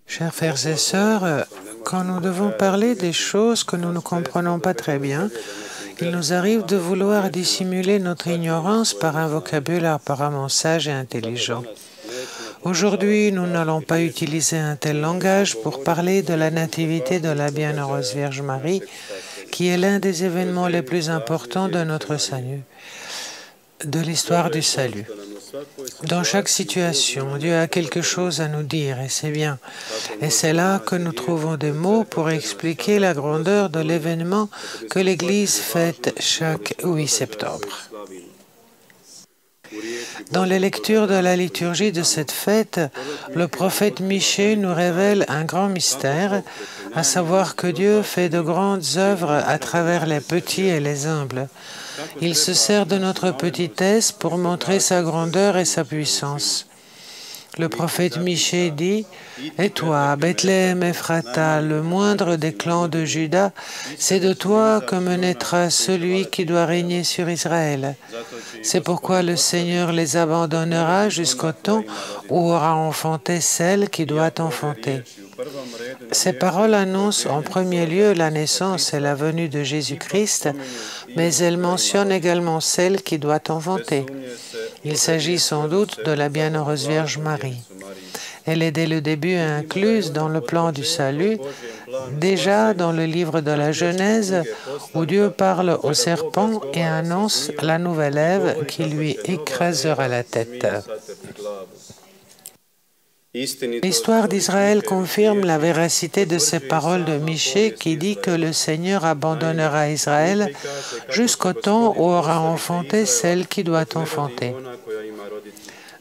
Chers frères et sœurs, quand nous devons parler des choses que nous ne comprenons pas très bien, il nous arrive de vouloir dissimuler notre ignorance par un vocabulaire apparemment sage et intelligent. Aujourd'hui, nous n'allons pas utiliser un tel langage pour parler de la nativité de la Bienheureuse Vierge Marie, qui est l'un des événements les plus importants de notre salut, de l'histoire du salut. Dans chaque situation, Dieu a quelque chose à nous dire, et c'est bien. Et c'est là que nous trouvons des mots pour expliquer la grandeur de l'événement que l'Église fête chaque 8 septembre. Dans les lectures de la liturgie de cette fête, le prophète Michée nous révèle un grand mystère, à savoir que Dieu fait de grandes œuvres à travers les petits et les humbles. Il se sert de notre petitesse pour montrer sa grandeur et sa puissance. Le prophète Michée dit « Et toi, Bethléem Ephrata, le moindre des clans de Juda, c'est de toi que me naîtra celui qui doit régner sur Israël. C'est pourquoi le Seigneur les abandonnera jusqu'au temps où aura enfanté celle qui doit enfanter. » Ces paroles annoncent en premier lieu la naissance et la venue de Jésus-Christ, mais elles mentionnent également celle qui doit enfanter. Il s'agit sans doute de la Bienheureuse Vierge Marie. Elle est dès le début incluse dans le plan du salut, déjà dans le livre de la Genèse, où Dieu parle au serpent et annonce la nouvelle Ève qui lui écrasera la tête. L'histoire d'Israël confirme la véracité de ces paroles de Michée qui dit que le Seigneur abandonnera Israël jusqu'au temps où aura enfanté celle qui doit enfanter.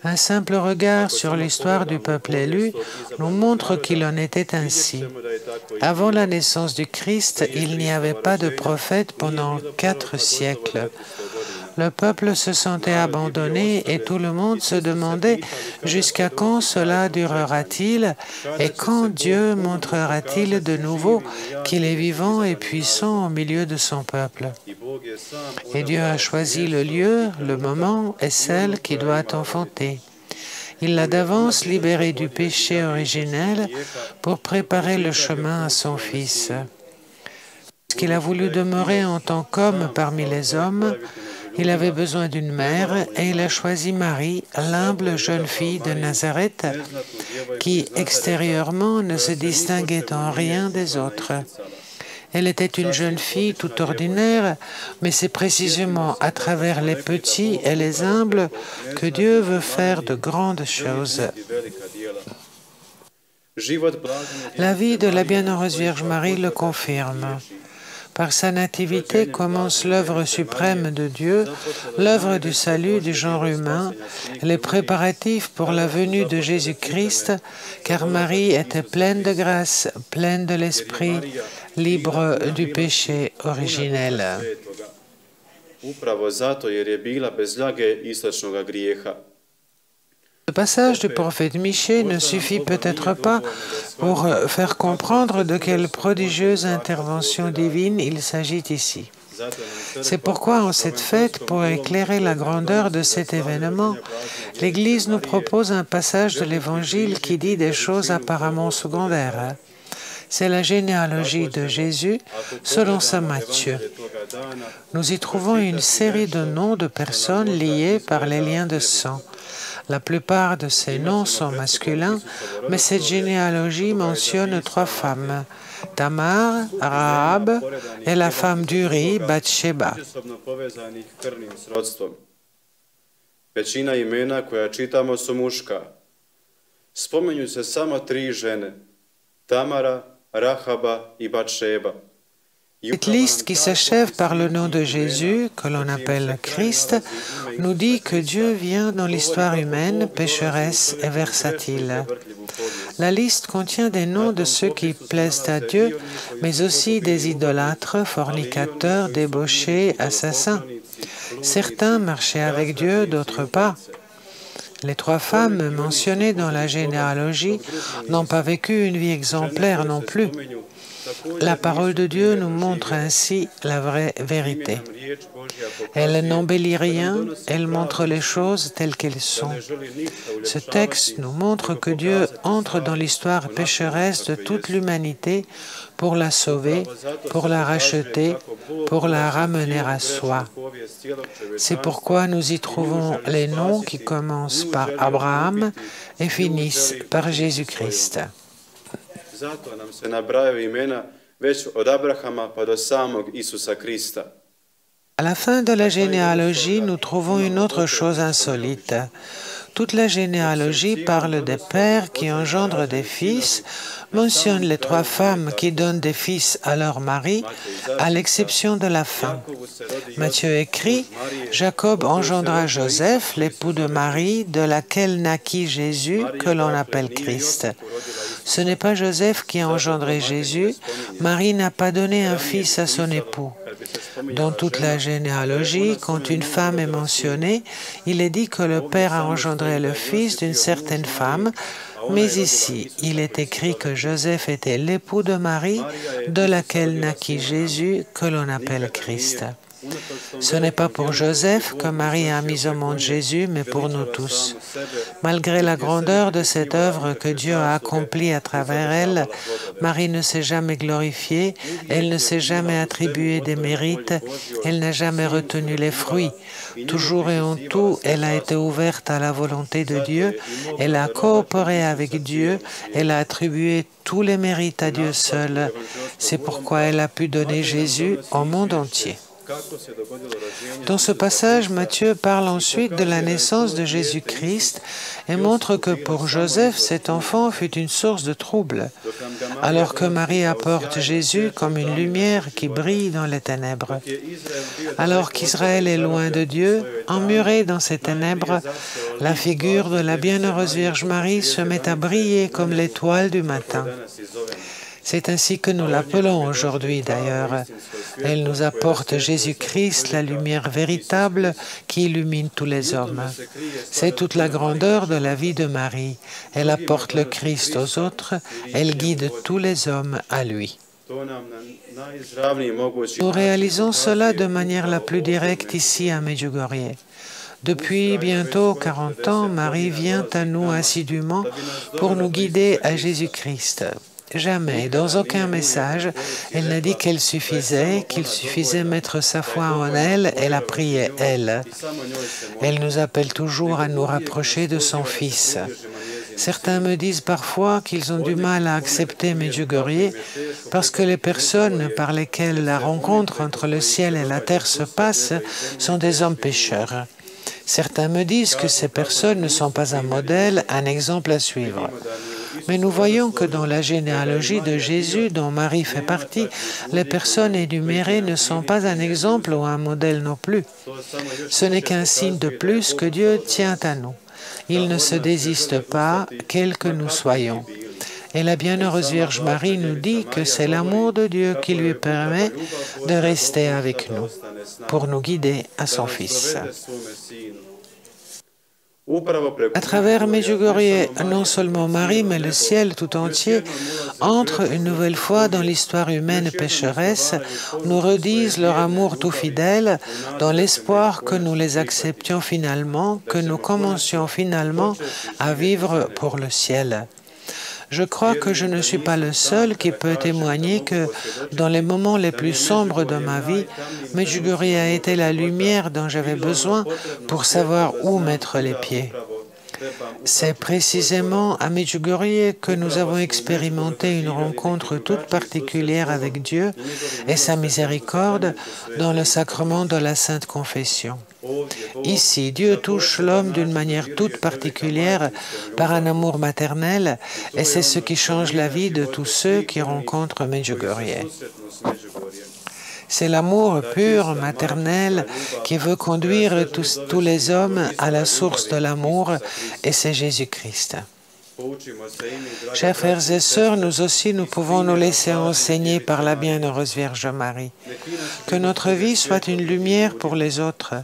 Un simple regard sur l'histoire du peuple élu nous montre qu'il en était ainsi. Avant la naissance du Christ, il n'y avait pas de prophète pendant 4 siècles. Le peuple se sentait abandonné et tout le monde se demandait jusqu'à quand cela durera-t-il et quand Dieu montrera-t-il de nouveau qu'il est vivant et puissant au milieu de son peuple. Et Dieu a choisi le lieu, le moment et celle qui doit enfanter. Il l'a d'avance libéré du péché originel pour préparer le chemin à son Fils. Parce qu'il a voulu demeurer en tant qu'homme parmi les hommes, il avait besoin d'une mère et il a choisi Marie, l'humble jeune fille de Nazareth, qui extérieurement ne se distinguait en rien des autres. Elle était une jeune fille tout ordinaire, mais c'est précisément à travers les petits et les humbles que Dieu veut faire de grandes choses. La vie de la Bienheureuse Vierge Marie le confirme. Par sa nativité commence l'œuvre suprême de Dieu, l'œuvre du salut du genre humain, les préparatifs pour la venue de Jésus-Christ, car Marie était pleine de grâce, pleine de l'Esprit, libre du péché originel. Le passage du prophète Michée ne suffit peut-être pas pour faire comprendre de quelle prodigieuse intervention divine il s'agit ici. C'est pourquoi en cette fête, pour éclairer la grandeur de cet événement, l'Église nous propose un passage de l'Évangile qui dit des choses apparemment secondaires. C'est la généalogie de Jésus selon saint Matthieu. Nous y trouvons une série de noms de personnes liées par les liens de sang. La plupart de ces noms sont masculins, mais cette généalogie mentionne 3 femmes, Tamar, Rahab et la femme d'Uri, Bathsheba. Većina imena koja čitamo su muška. Spominju se samo 3 žene, Tamara, Rahaba i Bathsheba. Cette liste qui s'achève par le nom de Jésus, que l'on appelle Christ, nous dit que Dieu vient dans l'histoire humaine, pécheresse et versatile. La liste contient des noms de ceux qui plaisent à Dieu, mais aussi des idolâtres, fornicateurs, débauchés, assassins. Certains marchaient avec Dieu, d'autres pas. Les 3 femmes mentionnées dans la généalogie n'ont pas vécu une vie exemplaire non plus. La parole de Dieu nous montre ainsi la vraie vérité. Elle n'embellit rien, elle montre les choses telles qu'elles sont. Ce texte nous montre que Dieu entre dans l'histoire pécheresse de toute l'humanité pour la sauver, pour la racheter, pour la ramener à soi. C'est pourquoi nous y trouvons les noms qui commencent par Abraham et finissent par Jésus-Christ. À la fin de la généalogie, nous trouvons une autre chose insolite. Toute la généalogie parle des pères qui engendrent des fils, mentionne les 3 femmes qui donnent des fils à leur mari, à l'exception de la fin. Matthieu écrit « Jacob engendra Joseph, l'époux de Marie, de laquelle naquit Jésus, que l'on appelle Christ. » Ce n'est pas Joseph qui a engendré Jésus, Marie n'a pas donné un fils à son époux. Dans toute la généalogie, quand une femme est mentionnée, il est dit que le père a engendré le fils d'une certaine femme, mais ici, il est écrit que Joseph était l'époux de Marie, de laquelle naquit Jésus, que l'on appelle Christ. Ce n'est pas pour Joseph que Marie a mis au monde Jésus, mais pour nous tous. Malgré la grandeur de cette œuvre que Dieu a accomplie à travers elle, Marie ne s'est jamais glorifiée, elle ne s'est jamais attribué des mérites, elle n'a jamais retenu les fruits. Toujours et en tout, elle a été ouverte à la volonté de Dieu, elle a coopéré avec Dieu, elle a attribué tous les mérites à Dieu seul. C'est pourquoi elle a pu donner Jésus au monde entier. Dans ce passage, Matthieu parle ensuite de la naissance de Jésus-Christ et montre que pour Joseph, cet enfant fut une source de trouble, alors que Marie apporte Jésus comme une lumière qui brille dans les ténèbres. Alors qu'Israël est loin de Dieu, emmuré dans ces ténèbres, la figure de la bienheureuse Vierge Marie se met à briller comme l'étoile du matin. C'est ainsi que nous l'appelons aujourd'hui d'ailleurs. Elle nous apporte Jésus-Christ, la lumière véritable qui illumine tous les hommes. C'est toute la grandeur de la vie de Marie. Elle apporte le Christ aux autres, elle guide tous les hommes à lui. Nous réalisons cela de manière la plus directe ici à Medjugorje. Depuis bientôt 40 ans, Marie vient à nous assidûment pour nous guider à Jésus-Christ. Jamais, dans aucun message, elle n'a dit qu'il suffisait mettre sa foi en elle et la prier elle. Elle nous appelle toujours à nous rapprocher de son Fils. Certains me disent parfois qu'ils ont du mal à accepter Medjugorje parce que les personnes par lesquelles la rencontre entre le ciel et la terre se passe sont des hommes pécheurs. Certains me disent que ces personnes ne sont pas un modèle, un exemple à suivre. Mais nous voyons que dans la généalogie de Jésus, dont Marie fait partie, les personnes énumérées ne sont pas un exemple ou un modèle non plus. Ce n'est qu'un signe de plus que Dieu tient à nous. Il ne se désiste pas, quels que nous soyons. Et la bienheureuse Vierge Marie nous dit que c'est l'amour de Dieu qui lui permet de rester avec nous, pour nous guider à son Fils. À travers Medjugorje, non seulement Marie, mais le ciel tout entier entre une nouvelle fois dans l'histoire humaine pécheresse, nous redisent leur amour tout fidèle, dans l'espoir que nous les acceptions finalement, que nous commencions finalement à vivre pour le ciel. Je crois que je ne suis pas le seul qui peut témoigner que, dans les moments les plus sombres de ma vie, Medjugorje a été la lumière dont j'avais besoin pour savoir où mettre les pieds. C'est précisément à Medjugorje que nous avons expérimenté une rencontre toute particulière avec Dieu et sa miséricorde dans le sacrement de la Sainte Confession. Ici, Dieu touche l'homme d'une manière toute particulière par un amour maternel et c'est ce qui change la vie de tous ceux qui rencontrent Medjugorje. C'est l'amour pur, maternel, qui veut conduire tous les hommes à la source de l'amour, et c'est Jésus-Christ. Chers frères et sœurs, nous aussi, nous pouvons nous laisser enseigner par la bienheureuse Vierge Marie. Que notre vie soit une lumière pour les autres.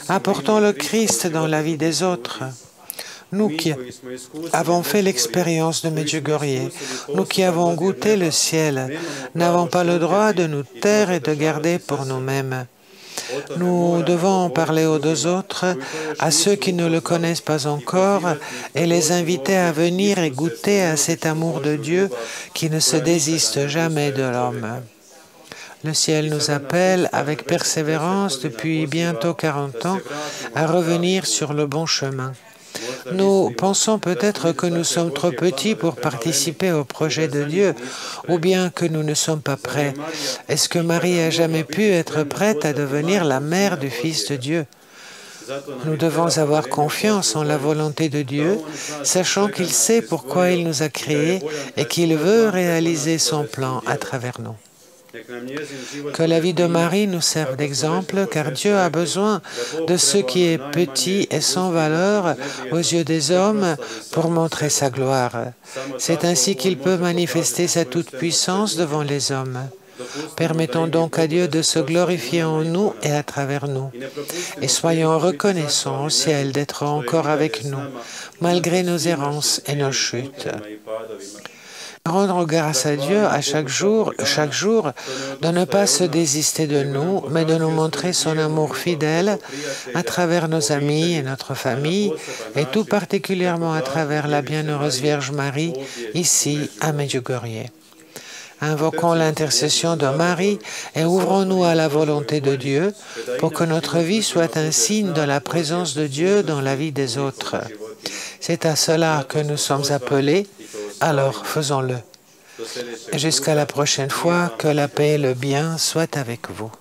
Apportons le Christ dans la vie des autres. Nous qui avons fait l'expérience de Medjugorje, nous qui avons goûté le ciel, n'avons pas le droit de nous taire et de garder pour nous-mêmes. Nous devons en parler aux deux autres, à ceux qui ne le connaissent pas encore, et les inviter à venir et goûter à cet amour de Dieu qui ne se désiste jamais de l'homme. Le ciel nous appelle avec persévérance depuis bientôt 40 ans à revenir sur le bon chemin. Nous pensons peut-être que nous sommes trop petits pour participer au projet de Dieu, ou bien que nous ne sommes pas prêts. Est-ce que Marie a jamais pu être prête à devenir la mère du Fils de Dieu? Nous devons avoir confiance en la volonté de Dieu, sachant qu'il sait pourquoi il nous a créés et qu'il veut réaliser son plan à travers nous. Que la vie de Marie nous serve d'exemple, car Dieu a besoin de ce qui est petit et sans valeur aux yeux des hommes pour montrer sa gloire. C'est ainsi qu'il peut manifester sa toute-puissance devant les hommes. Permettons donc à Dieu de se glorifier en nous et à travers nous. Et soyons reconnaissants au ciel d'être encore avec nous, malgré nos errances et nos chutes. Rendre grâce à Dieu à chaque jour, de ne pas se désister de nous, mais de nous montrer son amour fidèle à travers nos amis et notre famille, et tout particulièrement à travers la bienheureuse Vierge Marie, ici à Medjugorje. Invoquons l'intercession de Marie et ouvrons-nous à la volonté de Dieu pour que notre vie soit un signe de la présence de Dieu dans la vie des autres. C'est à cela que nous sommes appelés, alors faisons-le. Jusqu'à la prochaine fois, que la paix et le bien soient avec vous.